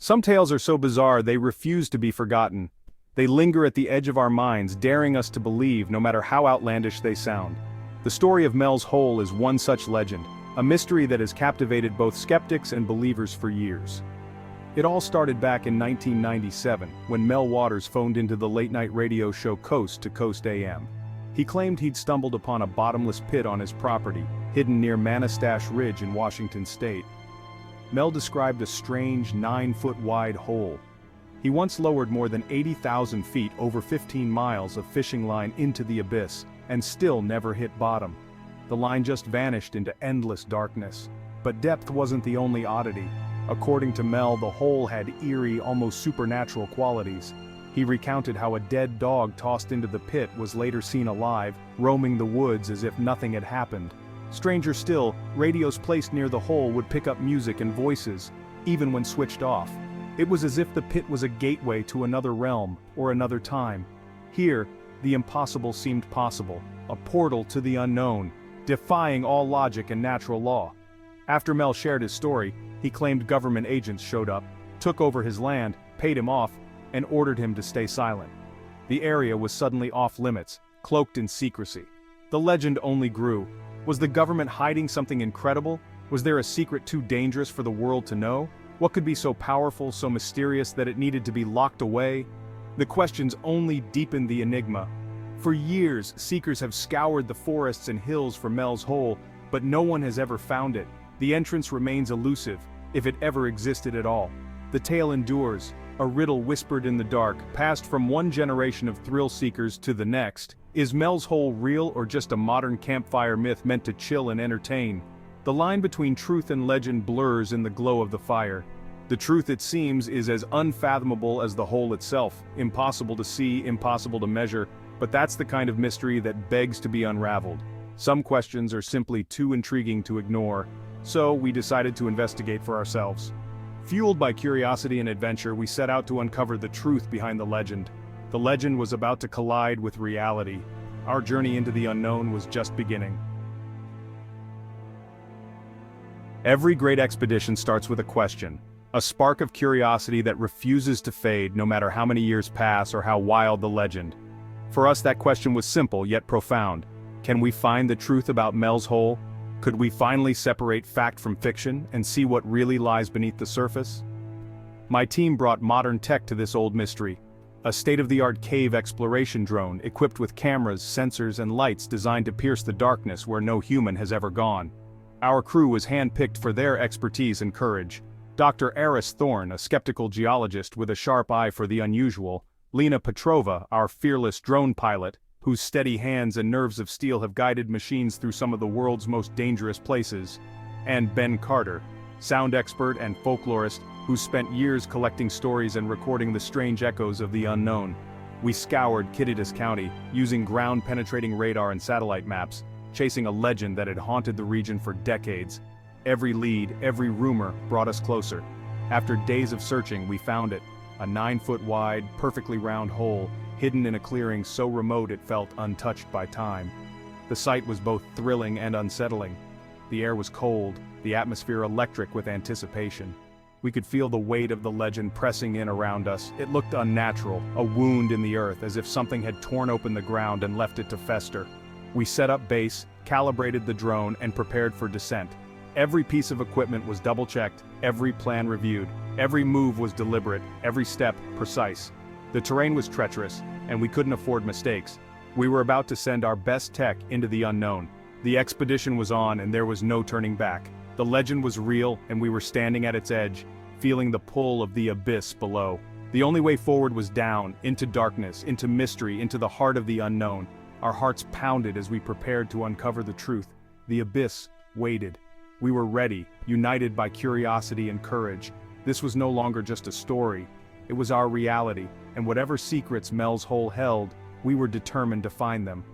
Some tales are so bizarre they refuse to be forgotten. They linger at the edge of our minds, daring us to believe no matter how outlandish they sound. The story of Mel's Hole is one such legend, a mystery that has captivated both skeptics and believers for years. It all started back in 1997, when Mel Waters phoned into the late-night radio show Coast to Coast AM. He claimed he'd stumbled upon a bottomless pit on his property, hidden near Manastash Ridge in Washington state. Mel described a strange 9-foot-wide hole. He once lowered more than 80,000 feet over 15 miles of fishing line into the abyss, and still never hit bottom. The line just vanished into endless darkness. But depth wasn't the only oddity. According to Mel, the hole had eerie, almost supernatural qualities. He recounted how a dead dog tossed into the pit was later seen alive, roaming the woods as if nothing had happened. Stranger still, radios placed near the hole would pick up music and voices, even when switched off. It was as if the pit was a gateway to another realm, or another time. Here, the impossible seemed possible, a portal to the unknown, defying all logic and natural law. After Mel shared his story, he claimed government agents showed up, took over his land, paid him off, and ordered him to stay silent. The area was suddenly off limits, cloaked in secrecy. The legend only grew. Was the government hiding something incredible? Was there a secret too dangerous for the world to know? What could be so powerful, so mysterious that it needed to be locked away? The questions only deepened the enigma. For years, seekers have scoured the forests and hills for Mel's Hole, but no one has ever found it. The entrance remains elusive, if it ever existed at all. The tale endures, a riddle whispered in the dark, passed from one generation of thrill seekers to the next. Is Mel's Hole real or just a modern campfire myth meant to chill and entertain? The line between truth and legend blurs in the glow of the fire. The truth, it seems, is as unfathomable as the hole itself, impossible to see, impossible to measure, but that's the kind of mystery that begs to be unraveled. Some questions are simply too intriguing to ignore, so we decided to investigate for ourselves. Fueled by curiosity and adventure, we set out to uncover the truth behind the legend. The legend was about to collide with reality. Our journey into the unknown was just beginning. Every great expedition starts with a question, a spark of curiosity that refuses to fade no matter how many years pass or how wild the legend. For us, that question was simple yet profound. Can we find the truth about Mel's Hole? Could we finally separate fact from fiction and see what really lies beneath the surface? My team brought modern tech to this old mystery. A state-of-the-art cave exploration drone equipped with cameras, sensors, and lights designed to pierce the darkness where no human has ever gone. Our crew was handpicked for their expertise and courage. Dr. Eris Thorne, a skeptical geologist with a sharp eye for the unusual, Lena Petrova, our fearless drone pilot, whose steady hands and nerves of steel have guided machines through some of the world's most dangerous places, and Ben Carter, sound expert and folklorist, who spent years collecting stories and recording the strange echoes of the unknown. We scoured Kittitas County, using ground-penetrating radar and satellite maps, chasing a legend that had haunted the region for decades. Every lead, every rumor brought us closer. After days of searching, we found it, a 9-foot-wide, perfectly round hole, hidden in a clearing so remote it felt untouched by time. The sight was both thrilling and unsettling. The air was cold, the atmosphere electric with anticipation. We could feel the weight of the legend pressing in around us. It looked unnatural, a wound in the earth, as if something had torn open the ground and left it to fester. We set up base, calibrated the drone, and prepared for descent. Every piece of equipment was double-checked, every plan reviewed. Every move was deliberate, every step precise. The terrain was treacherous, and we couldn't afford mistakes. We were about to send our best tech into the unknown. The expedition was on, and there was no turning back. The legend was real, and we were standing at its edge, feeling the pull of the abyss below. The only way forward was down, into darkness, into mystery, into the heart of the unknown. Our hearts pounded as we prepared to uncover the truth. The abyss waited. We were ready, united by curiosity and courage. This was no longer just a story. It was our reality, and whatever secrets Mel's Hole held, we were determined to find them.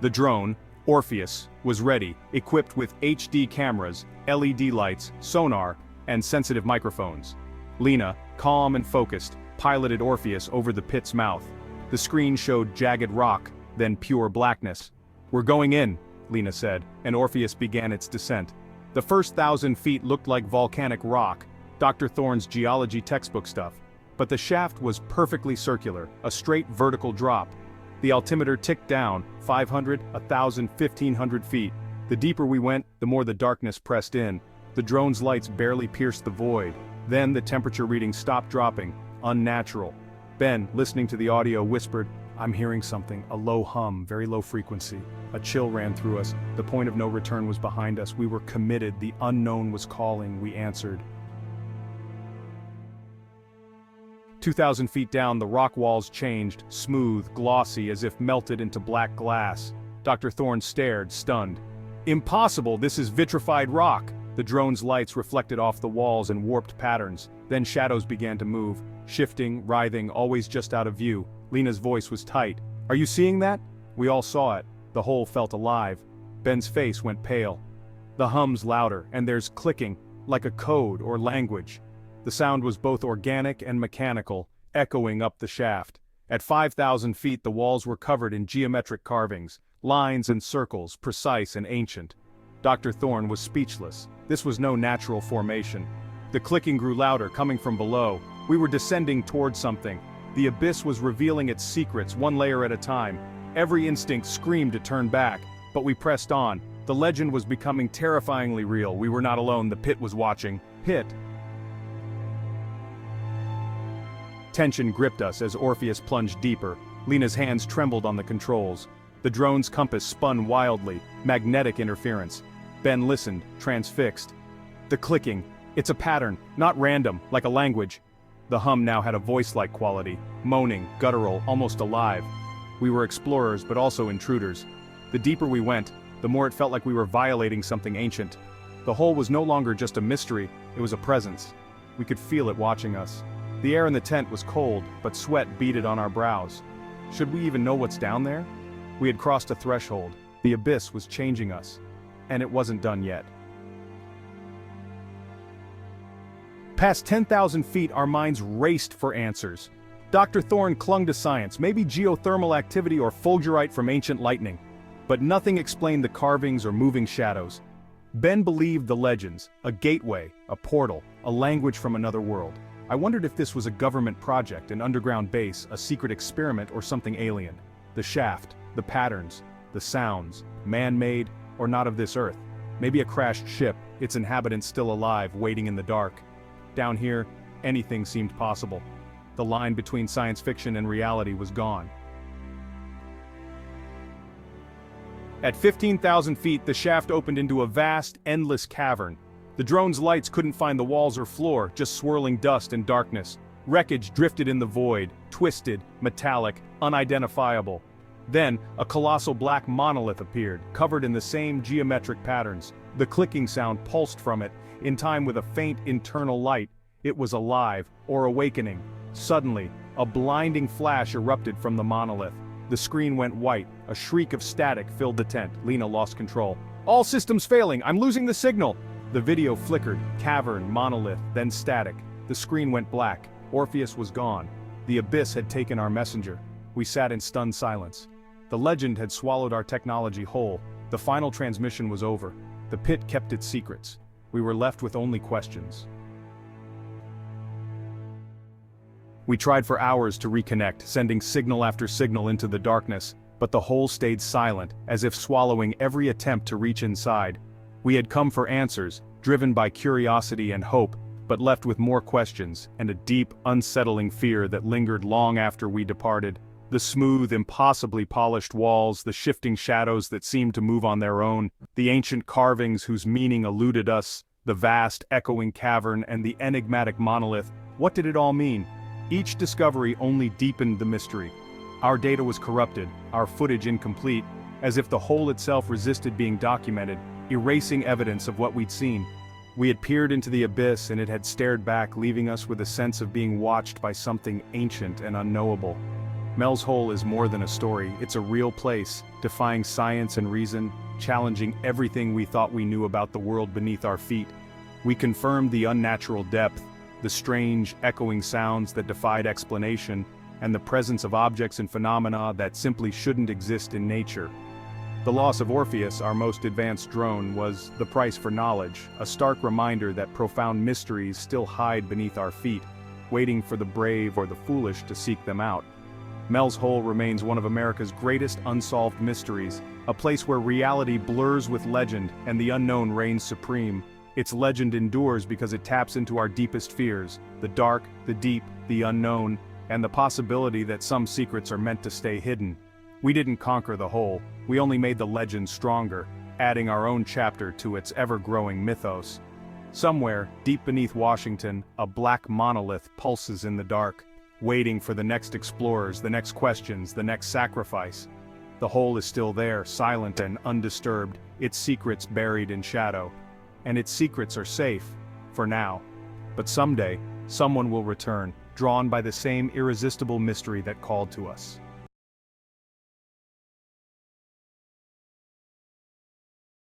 The drone, Orpheus, was ready, equipped with HD cameras, LED lights, sonar, and sensitive microphones. Lena, calm and focused, piloted Orpheus over the pit's mouth. The screen showed jagged rock, then pure blackness. "We're going in," Lena said, and Orpheus began its descent. The first 1,000 feet looked like volcanic rock, Dr. Thorne's geology textbook stuff. But the shaft was perfectly circular, a straight vertical drop. The altimeter ticked down, 500, 1,000, 1,500 feet. The deeper we went, the more the darkness pressed in. The drone's lights barely pierced the void. Then the temperature reading stopped dropping, unnatural. Ben, listening to the audio, whispered, "I'm hearing something, a low hum, very low frequency." A chill ran through us. The point of no return was behind us. We were committed. The unknown was calling. We answered. 2,000 feet down, the rock walls changed, smooth, glossy, as if melted into black glass. Dr. Thorne stared, stunned. "Impossible, this is vitrified rock!" The drone's lights reflected off the walls in warped patterns. Then shadows began to move, shifting, writhing, always just out of view. Lena's voice was tight. "Are you seeing that?" We all saw it. The hole felt alive. Ben's face went pale. The hum's louder, and there's clicking, like a code or language. The sound was both organic and mechanical, echoing up the shaft. At 5,000 feet, the walls were covered in geometric carvings, lines and circles, precise and ancient. Dr. Thorne was speechless. This was no natural formation. The clicking grew louder, coming from below. We were descending toward something. The abyss was revealing its secrets, one layer at a time. Every instinct screamed to turn back, but we pressed on. The legend was becoming terrifyingly real. We were not alone. The pit was watching. Pit. Tension gripped us as Orpheus plunged deeper. Lena's hands trembled on the controls. The drone's compass spun wildly, magnetic interference. Ben listened, transfixed. The clicking. It's a pattern, not random, like a language. The hum now had a voice-like quality, moaning, guttural, almost alive. We were explorers, but also intruders. The deeper we went, the more it felt like we were violating something ancient. The hole was no longer just a mystery, it was a presence. We could feel it watching us. The air in the tent was cold, but sweat beaded on our brows. Should we even know what's down there? We had crossed a threshold. The abyss was changing us. And it wasn't done yet. Past 10,000 feet, our minds raced for answers. Dr. Thorne clung to science, maybe geothermal activity or fulgurite from ancient lightning. But nothing explained the carvings or moving shadows. Ben believed the legends, a gateway, a portal, a language from another world. I wondered if this was a government project, an underground base, a secret experiment, or something alien. The shaft, the patterns, the sounds, man-made, or not of this earth. Maybe a crashed ship, its inhabitants still alive, waiting in the dark. Down here, anything seemed possible. The line between science fiction and reality was gone. At 15,000 feet, the shaft opened into a vast, endless cavern. The drone's lights couldn't find the walls or floor, just swirling dust and darkness. Wreckage drifted in the void, twisted, metallic, unidentifiable. Then, a colossal black monolith appeared, covered in the same geometric patterns. The clicking sound pulsed from it, in time with a faint internal light. It was alive, or awakening. Suddenly, a blinding flash erupted from the monolith. The screen went white, a shriek of static filled the tent. Lena lost control. "All systems failing, I'm losing the signal!" The video flickered, cavern, monolith, then static. The screen went black. Orpheus was gone. The abyss had taken our messenger. We sat in stunned silence. The legend had swallowed our technology whole. The final transmission was over. The pit kept its secrets. We were left with only questions. We tried for hours to reconnect, sending signal after signal into the darkness, but the hole stayed silent, as if swallowing every attempt to reach inside. We had come for answers, driven by curiosity and hope, but left with more questions and a deep, unsettling fear that lingered long after we departed. The smooth, impossibly polished walls, the shifting shadows that seemed to move on their own, the ancient carvings whose meaning eluded us, the vast, echoing cavern, and the enigmatic monolith. What did it all mean? Each discovery only deepened the mystery. Our data was corrupted, our footage incomplete, as if the hole itself resisted being documented, erasing evidence of what we'd seen. We had peered into the abyss and it had stared back, leaving us with a sense of being watched by something ancient and unknowable. Mel's Hole is more than a story, it's a real place, defying science and reason, challenging everything we thought we knew about the world beneath our feet. We confirmed the unnatural depth, the strange, echoing sounds that defied explanation, and the presence of objects and phenomena that simply shouldn't exist in nature. The loss of Orpheus, our most advanced drone, was the price for knowledge, a stark reminder that profound mysteries still hide beneath our feet, waiting for the brave or the foolish to seek them out. Mel's Hole remains one of America's greatest unsolved mysteries, a place where reality blurs with legend and the unknown reigns supreme. Its legend endures because it taps into our deepest fears, the dark, the deep, the unknown, and the possibility that some secrets are meant to stay hidden. We didn't conquer the hole, we only made the legend stronger, adding our own chapter to its ever-growing mythos. Somewhere, deep beneath Washington, a black monolith pulses in the dark, waiting for the next explorers, the next questions, the next sacrifice. The hole is still there, silent and undisturbed, its secrets buried in shadow. And its secrets are safe, for now. But someday, someone will return, drawn by the same irresistible mystery that called to us.